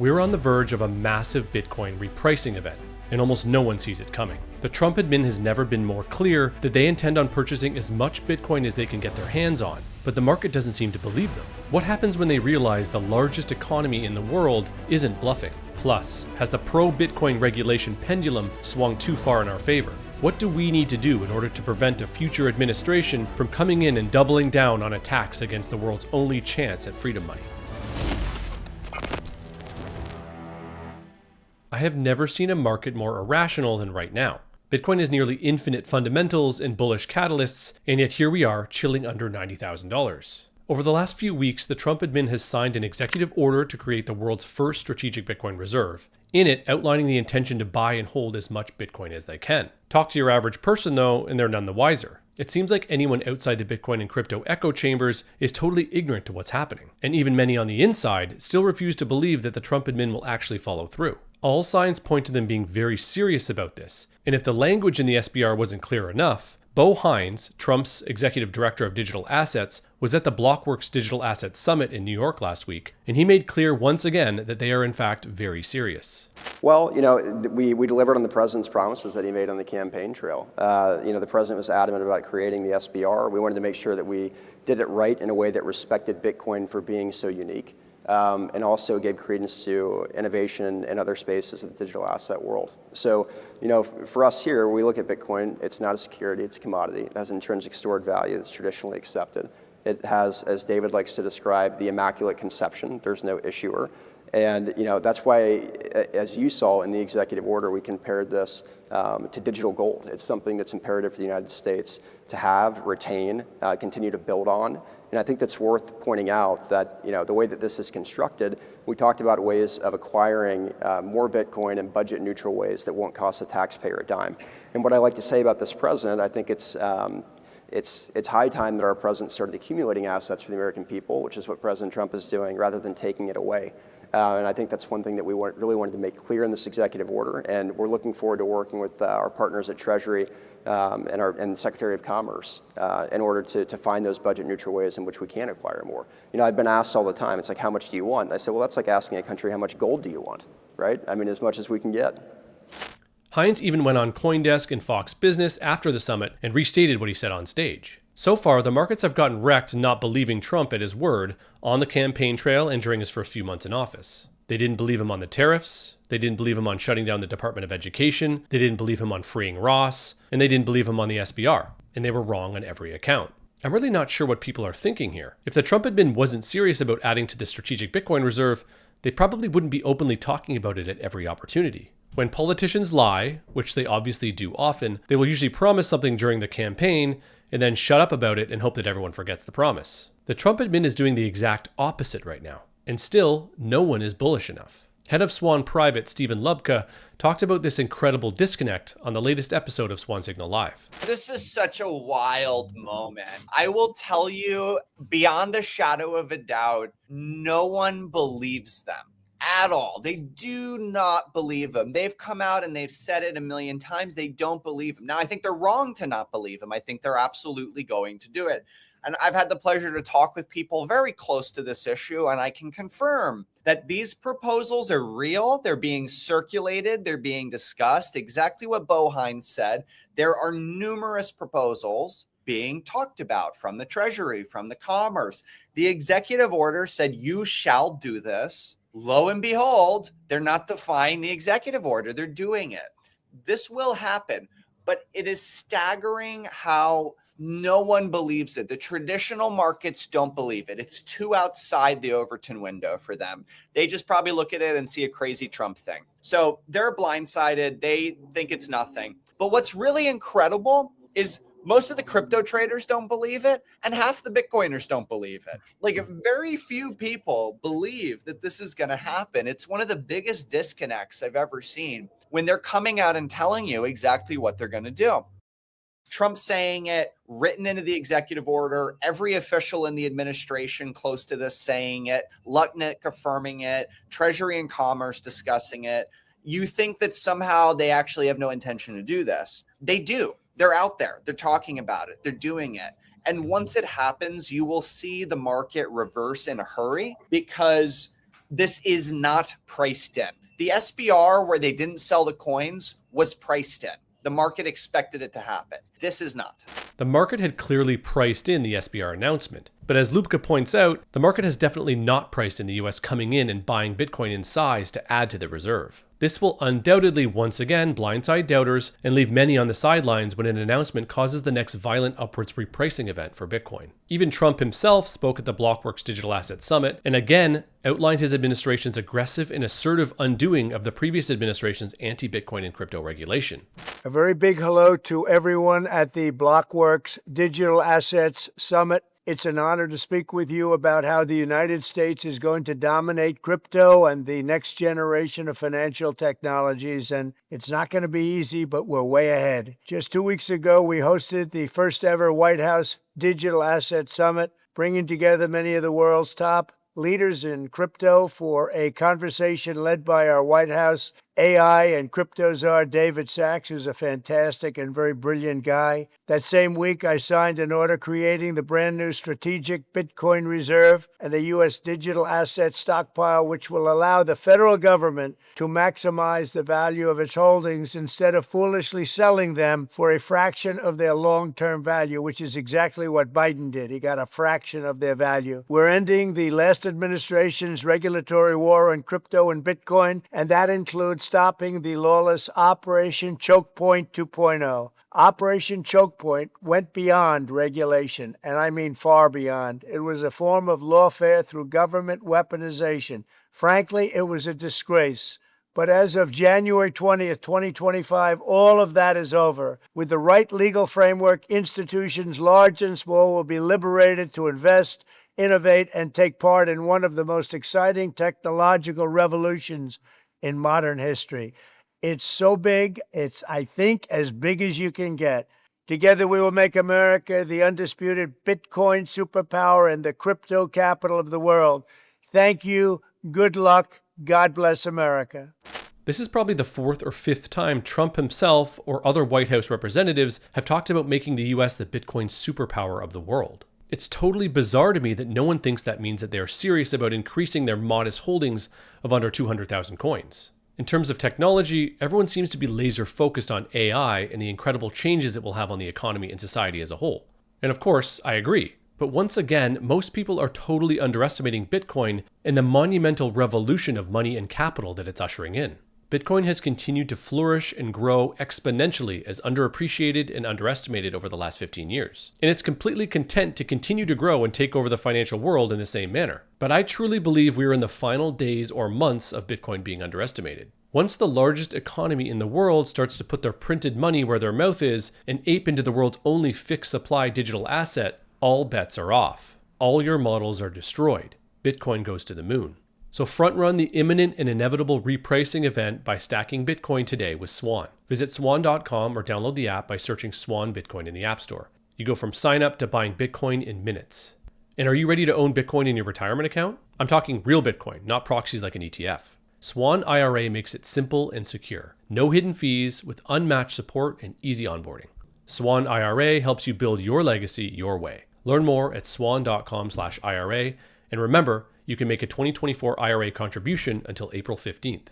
We're on the verge of a massive Bitcoin repricing event, and almost no one sees it coming. The Trump admin has never been more clear that they intend on purchasing as much Bitcoin as they can get their hands on, but the market doesn't seem to believe them. What happens when they realize the largest economy in the world isn't bluffing? Plus, has the pro-Bitcoin regulation pendulum swung too far in our favor? What do we need to do in order to prevent a future administration from coming in and doubling down on attacks against the world's only chance at freedom money? I have never seen a market more irrational than right now. Bitcoin has nearly infinite fundamentals and bullish catalysts, and yet here we are, chilling under $90,000. Over the last few weeks, the Trump admin has signed an executive order to create the world's first strategic Bitcoin reserve, in it outlining the intention to buy and hold as much Bitcoin as they can. Talk to your average person though, and they're none the wiser. It seems like anyone outside the Bitcoin and crypto echo chambers is totally ignorant to what's happening, and even many on the inside still refuse to believe that the Trump admin will actually follow through. All signs point to them being very serious about this, and if the language in the SBR wasn't clear enough, Bo Hines, Trump's executive director of digital assets, was at the Blockworks Digital Assets Summit in New York last week, and he made clear once again that they are in fact very serious. Well, we delivered on the president's promises that he made on the campaign trail. The president was adamant about creating the SBR. We wanted to make sure that we did it right in a way that respected Bitcoin for being so unique. And also gave credence to innovation in other spaces of the digital asset world. So, for us here, we look at Bitcoin, it's not a security, it's a commodity. It has intrinsic stored value that's traditionally accepted. It has, as David likes to describe, the immaculate conception. There's no issuer. And that's why, as you saw in the executive order, we compared this to digital gold. It's something that's imperative for the United States to have, retain, continue to build on. And I think that's worth pointing out that the way that this is constructed, we talked about ways of acquiring more Bitcoin in budget neutral ways that won't cost the taxpayer a dime. And what I like to say about this president, I think it's high time that our president started accumulating assets for the American people, which is what President Trump is doing, rather than taking it away. And I think that's one thing that we really wanted to make clear in this executive order, and we're looking forward to working with our partners at Treasury and the Secretary of Commerce in order to find those budget neutral ways in which we can acquire more. I've been asked all the time, it's like, how much do you want? And I said, well, that's like asking a country, how much gold do you want, right? I mean, as much as we can get. Hines even went on CoinDesk and Fox Business after the summit and restated what he said on stage. So far, the markets have gotten wrecked not believing Trump at his word on the campaign trail and during his first few months in office. They didn't believe him on the tariffs, they didn't believe him on shutting down the Department of Education, they didn't believe him on freeing Ross, and they didn't believe him on the SBR, and they were wrong on every account. I'm really not sure what people are thinking here. If the Trump admin wasn't serious about adding to the strategic Bitcoin reserve, they probably wouldn't be openly talking about it at every opportunity. When politicians lie, which they obviously do often, they will usually promise something during the campaign and then shut up about it and hope that everyone forgets the promise. The Trump admin is doing the exact opposite right now, and still, no one is bullish enough. Head of Swan Private, Stephen Lubka, talked about this incredible disconnect on the latest episode of Swan Signal Live. This is such a wild moment. I will tell you, beyond a shadow of a doubt, no one believes them at all. They do not believe them. They've come out and they've said it a million times. They don't believe them. Now, I think they're wrong to not believe them. I think they're absolutely going to do it. And I've had the pleasure to talk with people very close to this issue, and I can confirm that these proposals are real. They're being circulated. They're being discussed. Exactly what Bo Hines said. There are numerous proposals being talked about from the Treasury, from the Commerce. The executive order said, you shall do this. Lo and behold, they're not defying the executive order. They're doing it. This will happen, but it is staggering how no one believes it. The traditional markets don't believe it. It's too outside the Overton window for them. They just probably look at it and see a crazy Trump thing. So they're blindsided. They think it's nothing. But what's really incredible is most of the crypto traders don't believe it, and half the Bitcoiners don't believe it. Like, very few people believe that this is going to happen. It's one of the biggest disconnects I've ever seen when they're coming out and telling you exactly what they're going to do. Trump saying it, written into the executive order, every official in the administration close to this saying it, Lutnick affirming it, Treasury and Commerce discussing it. You think that somehow they actually have no intention to do this. They do. They're out there. They're talking about it. They're doing it. And once it happens, you will see the market reverse in a hurry, because This is not priced in. The SBR where they didn't sell the coins was priced in. The market expected it to happen. This is not. The market had clearly priced in the SBR announcement. But as Lupka points out, the market has definitely not priced in the US coming in and buying Bitcoin in size to add to the reserve. This will undoubtedly once again blindside doubters and leave many on the sidelines when an announcement causes the next violent upwards repricing event for Bitcoin. Even Trump himself spoke at the Blockworks Digital Asset Summit and again outlined his administration's aggressive and assertive undoing of the previous administration's anti-Bitcoin and crypto regulation. A very big hello to everyone at the Blockworks Digital Assets Summit. It's an honor to speak with you about how the United States is going to dominate crypto and the next generation of financial technologies. And it's not going to be easy, but we're way ahead. Just 2 weeks ago, we hosted the first ever White House Digital Asset Summit, bringing together many of the world's top leaders in crypto for a conversation led by our White House AI and crypto czar David Sachs, who's a fantastic and very brilliant guy. That same week, I signed an order creating the brand new strategic Bitcoin reserve and a U.S. digital asset stockpile, which will allow the federal government to maximize the value of its holdings instead of foolishly selling them for a fraction of their long-term value, which is exactly what Biden did. He got a fraction of their value. We're ending the last administration's regulatory war on crypto and Bitcoin, and that includes stopping the lawless Operation Choke Point 2.0. Operation Choke Point went beyond regulation, and I mean far beyond. It was a form of lawfare through government weaponization. Frankly, it was a disgrace. But as of January 20th, 2025, all of that is over. With the right legal framework, institutions large and small will be liberated to invest, innovate, and take part in one of the most exciting technological revolutions in modern history. It's so big, it's, I think, as big as you can get. Together we will make America the undisputed Bitcoin superpower and the crypto capital of the world. Thank you, good luck, God bless America. This is probably the fourth or fifth time Trump himself or other White House representatives have talked about making the US the Bitcoin superpower of the world. It's totally bizarre to me that no one thinks that means that they are serious about increasing their modest holdings of under 200,000 coins. In terms of technology, everyone seems to be laser focused on AI and the incredible changes it will have on the economy and society as a whole. And of course, I agree. But once again, most people are totally underestimating Bitcoin and the monumental revolution of money and capital that it's ushering in. Bitcoin has continued to flourish and grow exponentially as underappreciated and underestimated over the last 15 years. And it's completely content to continue to grow and take over the financial world in the same manner. But I truly believe we are in the final days or months of Bitcoin being underestimated. Once the largest economy in the world starts to put their printed money where their mouth is and ape into the world's only fixed supply digital asset, all bets are off. All your models are destroyed. Bitcoin goes to the moon. So front-run the imminent and inevitable repricing event by stacking Bitcoin today with Swan. Visit swan.com or download the app by searching Swan Bitcoin in the App Store. You go from sign up to buying Bitcoin in minutes. And are you ready to own Bitcoin in your retirement account? I'm talking real Bitcoin, not proxies like an ETF. Swan IRA makes it simple and secure. No hidden fees with unmatched support and easy onboarding. Swan IRA helps you build your legacy your way. Learn more at swan.com/IRA. And remember, you can make a 2024 IRA contribution until April 15th.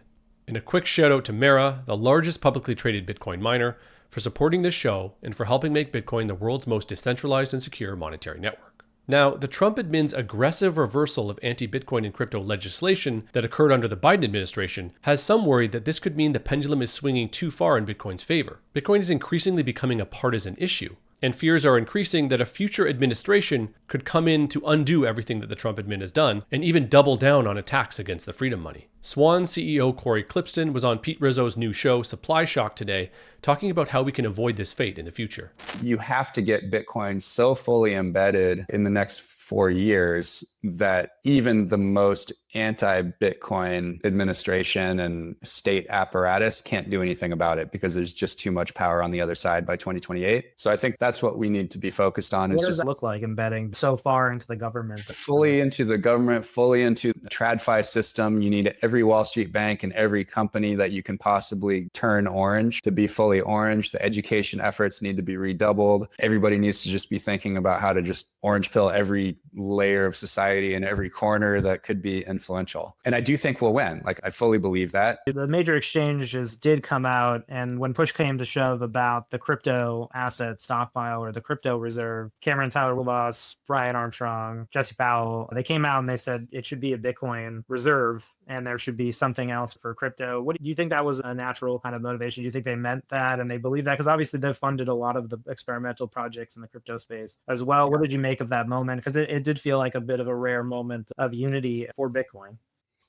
And a quick shout out to Mara, the largest publicly traded Bitcoin miner, for supporting this show and for helping make Bitcoin the world's most decentralized and secure monetary network. Now, the Trump admin's aggressive reversal of anti-Bitcoin and crypto legislation that occurred under the Biden administration has some worried that this could mean the pendulum is swinging too far in Bitcoin's favor. Bitcoin is increasingly becoming a partisan issue, and fears are increasing that a future administration could come in to undo everything that the Trump admin has done and even double down on attacks against the freedom money. Swan CEO Corey Clipston was on Pete Rizzo's new show, Supply Shock, today, talking about how we can avoid this fate in the future. You have to get Bitcoin so fully embedded in the next 4 years that even the most anti-Bitcoin administration and state apparatus can't do anything about it because there's just too much power on the other side by 2028. So I think that's what we need to be focused on. What does that look like, embedding so far into the government? Fully into the government, fully into the TradFi system. You need every Wall Street bank and every company that you can possibly turn orange to be fully orange. The education efforts need to be redoubled. Everybody needs to just be thinking about how to just orange pill every layer of society in every corner that could be influential. And I do think we'll win. Like, I fully believe that. The major exchanges did come out, and when push came to shove about the crypto asset stockpile or the crypto reserve, Cameron Tyler-Wilbos, Brian Armstrong, Jesse Powell, they came out and they said it should be a Bitcoin reserve and there should be something else for crypto. What do you think that was a natural kind of motivation? Do you think they meant that and they believe that? Because obviously they've funded a lot of the experimental projects in the crypto space as well. What did you make of that moment? Because it did feel like a bit of a rare moment of unity for Bitcoin.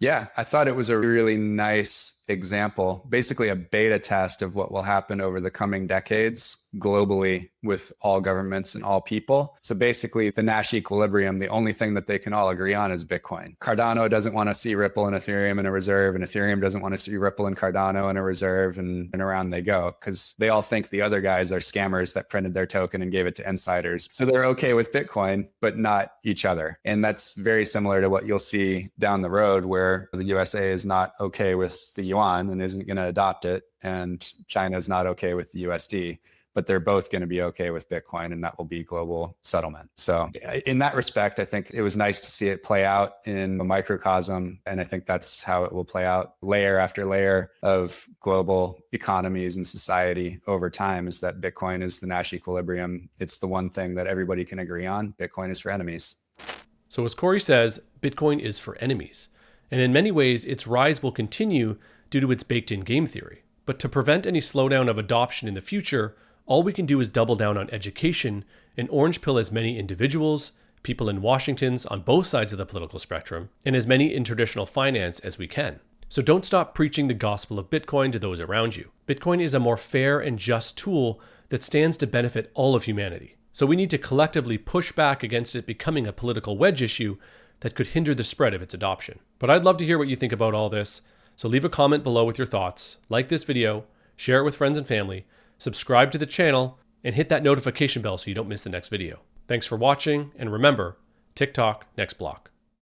Yeah, I thought it was a really nice example, basically a beta test of what will happen over the coming decades globally with all governments and all people. So basically the Nash equilibrium, the only thing that they can all agree on is Bitcoin. Cardano doesn't want to see Ripple and Ethereum in a reserve, and Ethereum doesn't want to see Ripple and Cardano in a reserve, and around they go, because they all think the other guys are scammers that printed their token and gave it to insiders. So they're okay with Bitcoin, but not each other. And that's very similar to what you'll see down the road, where the USA is not okay with the yuan and isn't going to adopt it, and China is not okay with the USD. But they're both going to be okay with Bitcoin, and that will be global settlement. So in that respect, I think it was nice to see it play out in a microcosm. And I think that's how it will play out layer after layer of global economies and society over time, is that Bitcoin is the Nash equilibrium. It's the one thing that everybody can agree on. Bitcoin is for enemies. So as Corey says, Bitcoin is for enemies. And in many ways, its rise will continue due to its baked-in game theory. But to prevent any slowdown of adoption in the future, all we can do is double down on education and orange pill as many individuals, people in Washington's on both sides of the political spectrum, and as many in traditional finance as we can. So don't stop preaching the gospel of Bitcoin to those around you. Bitcoin is a more fair and just tool that stands to benefit all of humanity. So we need to collectively push back against it becoming a political wedge issue that could hinder the spread of its adoption. But I'd love to hear what you think about all this, so leave a comment below with your thoughts, like this video, share it with friends and family, subscribe to the channel, and hit that notification bell so you don't miss the next video. Thanks for watching, and remember, TikTok next block.